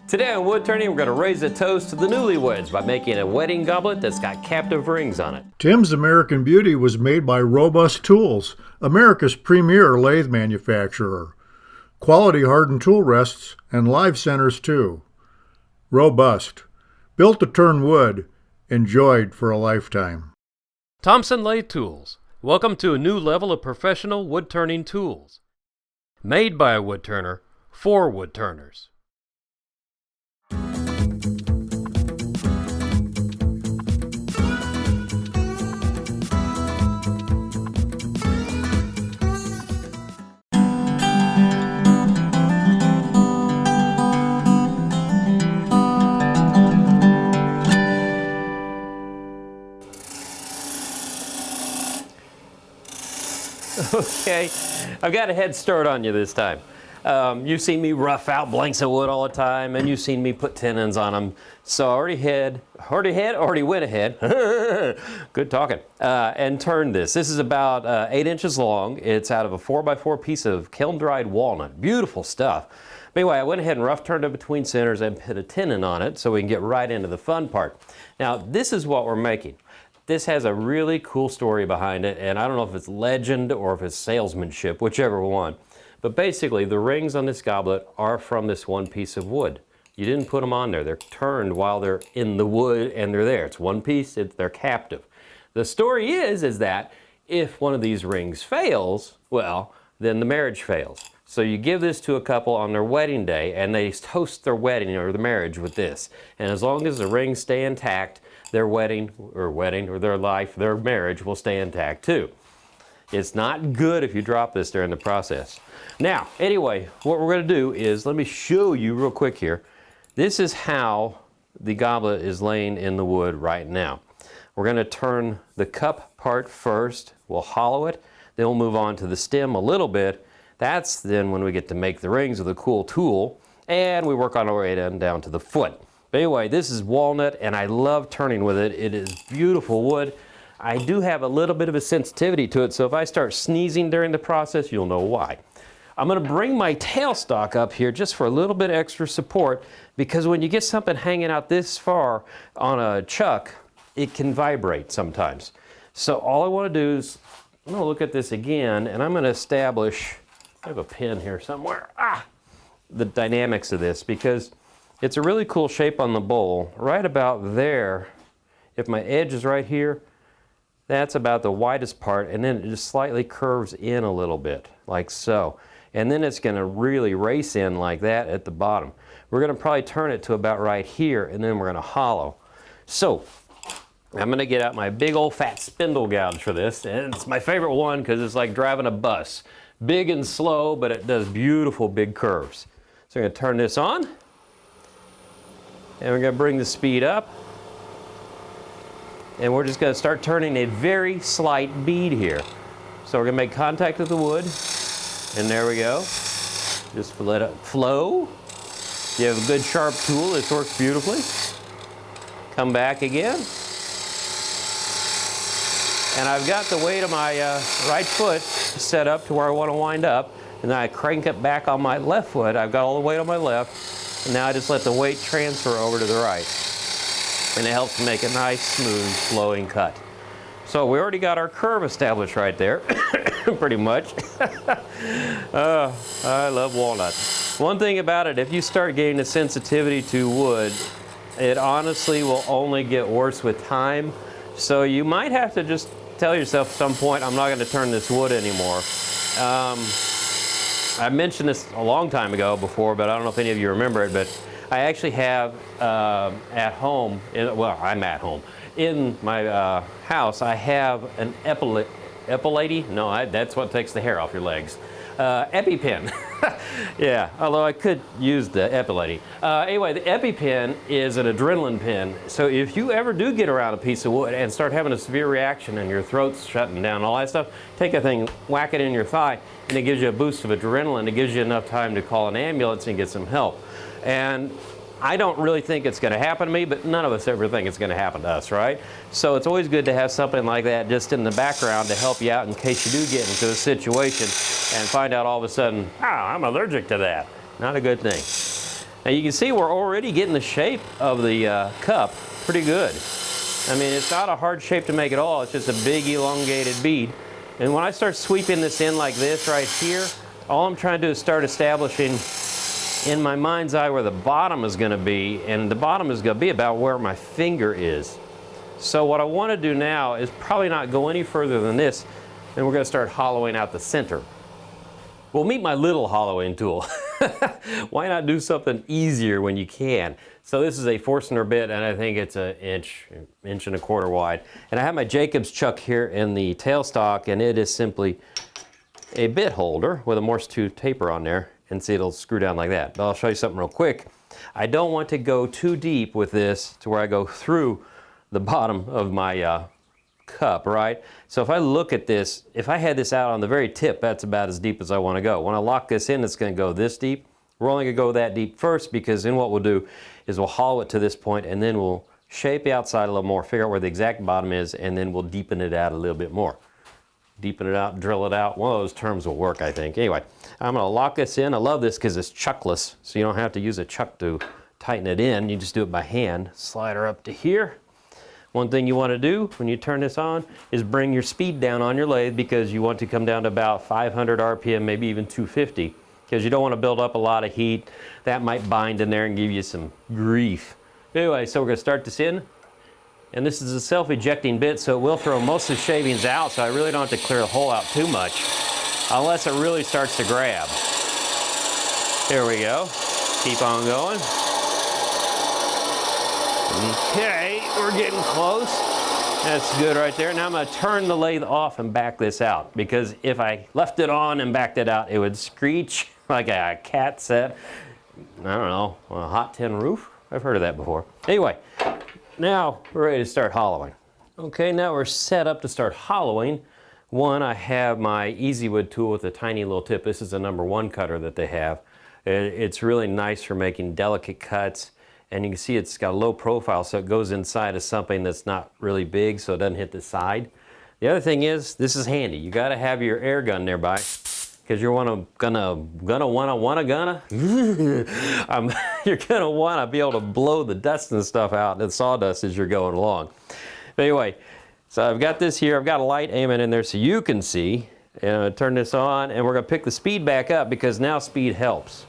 Today on Wood Turning, we're going to raise a toast to the newlyweds by making a wedding goblet that's got captive rings on it. Tim's American Beauty was made by Robust Tools, America's premier lathe manufacturer. Quality hardened tool rests and live centers too. Robust. Built to turn wood. Enjoyed for a lifetime. Thompson Lathe Tools. Welcome to a new level of professional wood turning tools. Made by a wood turner for wood turners. Okay, I've got a head start on you this time. You've seen me rough out blanks of wood all the time, and you've seen me put tenons on them. So I already went ahead, good talking, and turned this. This is about 8 inches long. It's out of a 4x4 piece of kiln-dried walnut. Beautiful stuff. But anyway, I went ahead and rough turned it between centers and put a tenon on it so we can get right into the fun part. Now, this is what we're making. This has a really cool story behind it, and I don't know if it's legend or if it's salesmanship, whichever one. But basically, the rings on this goblet are from this one piece of wood. You didn't put them on there. They're turned while they're in the wood, and they're there. It's one piece. They're captive. The story is that if one of these rings fails, well, then the marriage fails. So you give this to a couple on their wedding day, and they toast their wedding or the marriage with this. And as long as the rings stay intact, their wedding or their life, their marriage will stay intact too. It's not good if you drop this during the process. Now, anyway, what we're going to do is, let me show you real quick here. This is how the goblet is laying in the wood right now. We're going to turn the cup part first. We'll hollow it. Then we'll move on to the stem a little bit. That's then when we get to make the rings with a cool tool. And we work on our way down to the foot. But anyway, this is walnut, and I love turning with it. It is beautiful wood. I do have a little bit of a sensitivity to it, so if I start sneezing during the process, you'll know why. I'm going to bring my tailstock up here just for a little bit extra support, because when you get something hanging out this far on a chuck, it can vibrate sometimes. So all I want to do is, I'm going to look at this again, and I'm going to establish, I have a pin here somewhere, the dynamics of this, because it's a really cool shape on the bowl. Right about there, if my edge is right here, that's about the widest part, and then it just slightly curves in a little bit, like so. And then it's going to really race in like that at the bottom. We're going to probably turn it to about right here, and then we're going to hollow. So, I'm going to get out my big old fat spindle gouge for this, and it's my favorite one because it's like driving a bus. Big and slow, but it does beautiful big curves. So I'm going to turn this on. And we're going to bring the speed up. And we're just going to start turning a very slight bead here. So we're going to make contact with the wood. And there we go. Just let it flow. You have a good sharp tool. This works beautifully. Come back again. And I've got the weight of my right foot set up to where I want to wind up. And then I crank it back on my left foot. I've got all the weight on my left. And now I just let the weight transfer over to the right. And it helps make a nice, smooth, flowing cut. So we already got our curve established right there, pretty much. I love walnut. One thing about it, if you start getting a sensitivity to wood, it honestly will only get worse with time. So you might have to just tell yourself at some point, I'm not going to turn this wood anymore. I mentioned this a long time ago before, but I don't know if any of you remember it, but I actually have at home, I'm at home. In my house, I have an epilady? No, that's what takes the hair off your legs. EpiPen. Yeah, although I could use the epilady. Anyway, the EpiPen is an adrenaline pen. So if you ever do get around a piece of wood and start having a severe reaction and your throat's shutting down and all that stuff, take a thing, whack it in your thigh, and it gives you a boost of adrenaline. It gives you enough time to call an ambulance and get some help. And I don't really think it's going to happen to me, but none of us ever think it's going to happen to us, right? So it's always good to have something like that just in the background to help you out in case you do get into a situation and find out all of a sudden, I'm allergic to that. Not a good thing. Now you can see we're already getting the shape of the cup pretty good. I mean, it's not a hard shape to make at all. It's just a big elongated bead. And when I start sweeping this in like this right here, all I'm trying to do is start establishing in my mind's eye where the bottom is going to be, and the bottom is going to be about where my finger is. So what I want to do now is probably not go any further than this, and we're going to start hollowing out the center. Well, meet my little hollowing tool. Why not do something easier when you can? So this is a Forstner bit, and I think it's an inch and a quarter wide. And I have my Jacobs chuck here in the tailstock, and it is simply a bit holder with a Morse 2 taper on there, and see, it'll screw down like that. But I'll show you something real quick. I don't want to go too deep with this to where I go through the bottom of my cup, right? So if I look at this, if I had this out on the very tip, that's about as deep as I want to go. When I lock this in, it's going to go this deep. We're only going to go that deep first, because then what we'll do is we'll hollow it to this point, and then we'll shape the outside a little more, figure out where the exact bottom is, and then we'll deepen it out a little bit more. Deepen it out, drill it out. One of those terms will work, I think. Anyway, I'm going to lock this in. I love this because it's chuckless, so you don't have to use a chuck to tighten it in. You just do it by hand. Slide her up to here. One thing you want to do when you turn this on is bring your speed down on your lathe, because you want to come down to about 500 RPM, maybe even 250, because you don't want to build up a lot of heat. That might bind in there and give you some grief. Anyway, so we're going to start this in. And this is a self-ejecting bit, so it will throw most of the shavings out, so I really don't have to clear the hole out too much, unless it really starts to grab. Here we go. Keep on going. Okay, we're getting close. That's good right there. Now I'm going to turn the lathe off and back this out, because if I left it on and backed it out, it would screech like a cat set, I don't know, on a hot tin roof. I've heard of that before. Anyway, now we're ready to start hollowing. Okay, now we're set up to start hollowing. One, I have my Easy Wood tool with a tiny little tip. This is a #1 cutter that they have. It's really nice for making delicate cuts. And you can see it's got a low profile, so it goes inside of something that's not really big, so it doesn't hit the side. The other thing is, this is handy. You got to have your air gun nearby, because you're gonna be able to blow the dust and stuff out, the sawdust, as you're going along. But anyway, so I've got this here. I've got a light aiming in there so you can see. And I'm gonna turn this on, and we're gonna pick the speed back up, because now speed helps.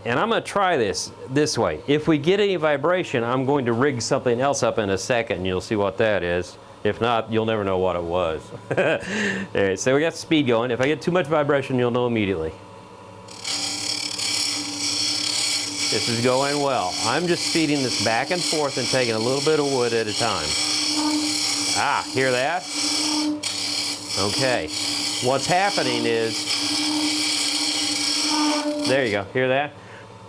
And I'm going to try this way. If we get any vibration, I'm going to rig something else up in a second, and you'll see what that is. If not, you'll never know what it was. All right, so we got speed going. If I get too much vibration, you'll know immediately. This is going well. I'm just feeding this back and forth and taking a little bit of wood at a time. Ah, hear that? Okay. What's happening is, there you go, hear that?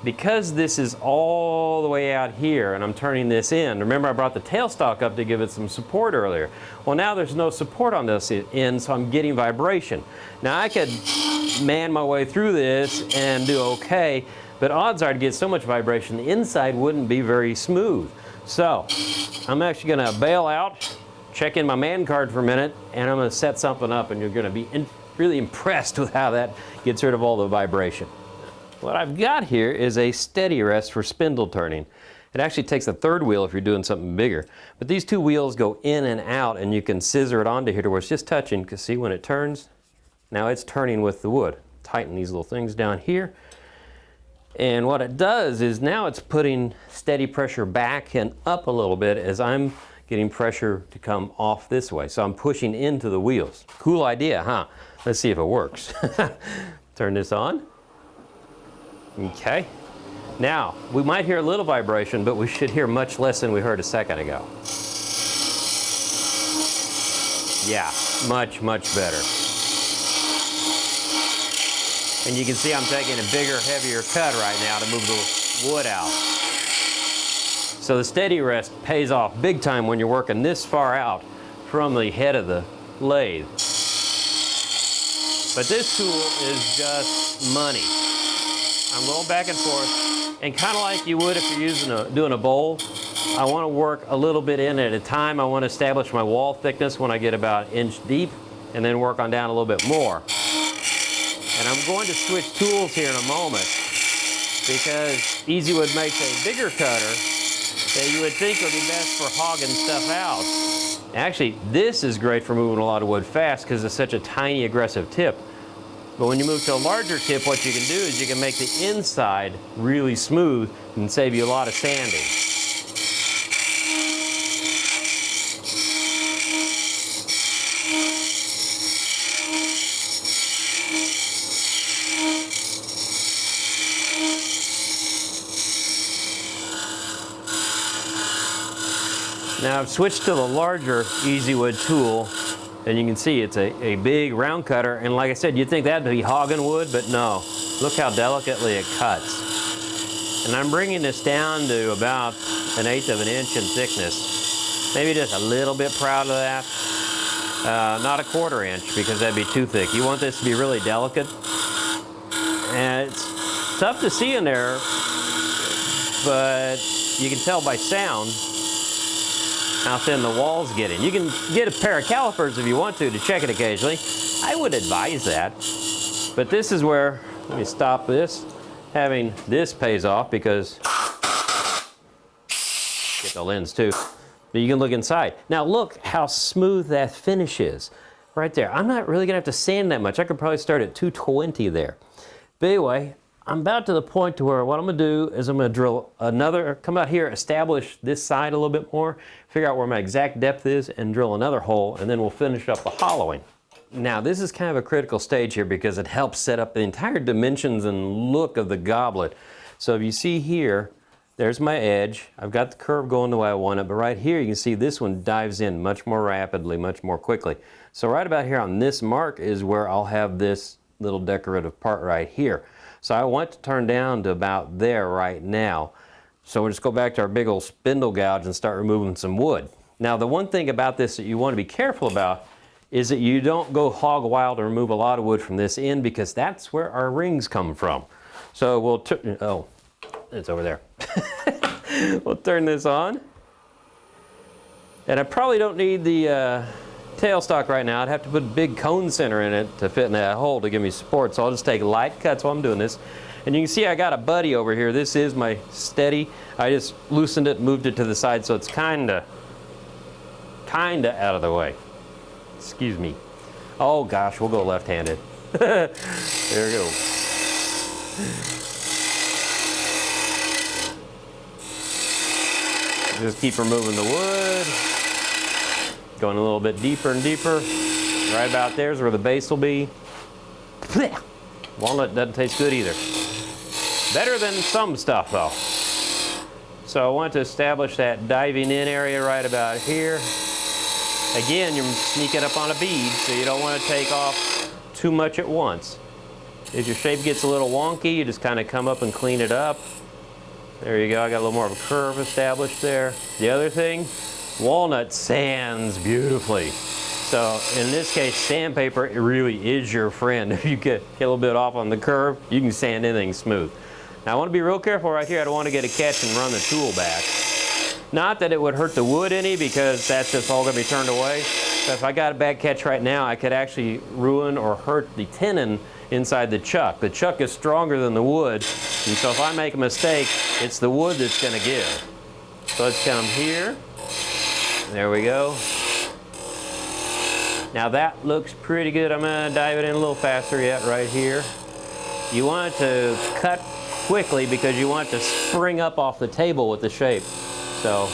Because this is all the way out here and I'm turning this in, remember I brought the tailstock up to give it some support earlier. Well, now there's no support on this end, so I'm getting vibration. Now I could man my way through this and do okay, but odds are to get so much vibration, the inside wouldn't be very smooth. So I'm actually going to bail out, check in my man card for a minute, and I'm going to set something up, and you're going to be really impressed with how that gets rid of all the vibration. What I've got here is a steady rest for spindle turning. It actually takes a third wheel if you're doing something bigger. But these two wheels go in and out, and you can scissor it onto here to where it's just touching, because see, when it turns, now it's turning with the wood. Tighten these little things down here. And what it does is now it's putting steady pressure back and up a little bit as I'm getting pressure to come off this way. So I'm pushing into the wheels. Cool idea, huh? Let's see if it works. Turn this on. Okay. Now, we might hear a little vibration, but we should hear much less than we heard a second ago. Yeah, much, much better. And you can see I'm taking a bigger, heavier cut right now to move the wood out. So the steady rest pays off big time when you're working this far out from the head of the lathe. But this tool is just money. I'm going back and forth, and kind of like you would if you're doing a bowl, I want to work a little bit in at a time. I want to establish my wall thickness when I get about 1 inch deep, and then work on down a little bit more. And I'm going to switch tools here in a moment. because Easy Wood makes a bigger cutter that you would think would be best for hogging stuff out. Actually, this is great for moving a lot of wood fast because it's such a tiny aggressive tip. But when you move to a larger tip, what you can do is you can make the inside really smooth and save you a lot of sanding. Now I've switched to the larger Easy Wood tool, and you can see it's a big round cutter, and like I said, you'd think that'd be hogging wood, but no. Look how delicately it cuts. And I'm bringing this down to about 1/8 of an inch in thickness. Maybe just a little bit proud of that. Not a 1/4 inch because that'd be too thick. You want this to be really delicate. And it's tough to see in there, but you can tell by sound how thin the wall's getting. You can get a pair of calipers if you want to check it occasionally. I would advise that. But this is where, let me stop this, having this pays off because, get the lens too, but you can look inside. Now look how smooth that finish is right there. I'm not really gonna have to sand that much. I could probably start at 220 there. But anyway, I'm about to the point to where what I'm gonna do is I'm gonna drill another, come out here, establish this side a little bit more, figure out where my exact depth is, and drill another hole, and then we'll finish up the hollowing. Now this is kind of a critical stage here because it helps set up the entire dimensions and look of the goblet. So if you see here, there's my edge. I've got the curve going the way I want it, but right here you can see this one dives in much more rapidly, much more quickly. So right about here on this mark is where I'll have this little decorative part right here. So I want to turn down to about there right now. So we'll just go back to our big old spindle gouge and start removing some wood. Now the one thing about this that you want to be careful about is that you don't go hog wild and remove a lot of wood from this end because that's where our rings come from. So we'll, oh, it's over there. We'll turn this on. And I probably don't need the tailstock right now. I'd have to put a big cone center in it to fit in that hole to give me support, so I'll just take light cuts while I'm doing this. And you can see I got a buddy over here. This is my steady. I just loosened it, moved it to the side, so it's kinda out of the way. Excuse me. Oh gosh, we'll go left-handed. There we go. Just keep removing the wood. Going a little bit deeper and deeper. Right about there is where the base will be. Walnut doesn't taste good either. Better than some stuff though. So I want to establish that diving in area right about here. Again, you're sneaking up on a bead, so you don't want to take off too much at once. As your shape gets a little wonky, you just kind of come up and clean it up. There you go, I got a little more of a curve established there. The other thing, walnut sands beautifully. So in this case, sandpaper, it really is your friend. If you get a little bit off on the curve, you can sand anything smooth. Now I want to be real careful right here. I don't want to get a catch and run the tool back. Not that it would hurt the wood any because that's just all going to be turned away. But if I got a bad catch right now, I could actually ruin or hurt the tenon inside the chuck. The chuck is stronger than the wood, and so if I make a mistake, it's the wood that's going to give. So let's come here. There we go. Now that looks pretty good. I'm going to dive it in a little faster yet right here. You want it to cut quickly because you want it to spring up off the table with the shape. So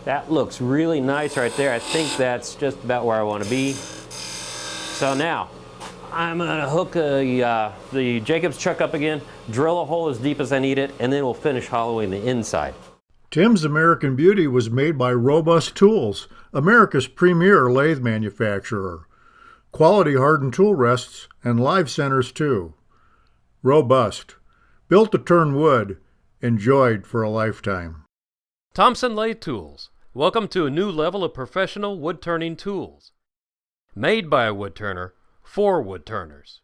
that looks really nice right there. I think that's just about where I want to be. So now I'm going to hook the Jacob's chuck up again, drill a hole as deep as I need it, and then we'll finish hollowing the inside. Tim's American Beauty was made by Robust Tools, America's premier lathe manufacturer. Quality hardened tool rests and live centers too. Robust. Built to turn wood. Enjoyed for a lifetime. Thompson Lathe Tools. Welcome to a new level of professional wood turning tools. Made by a wood turner for wood turners.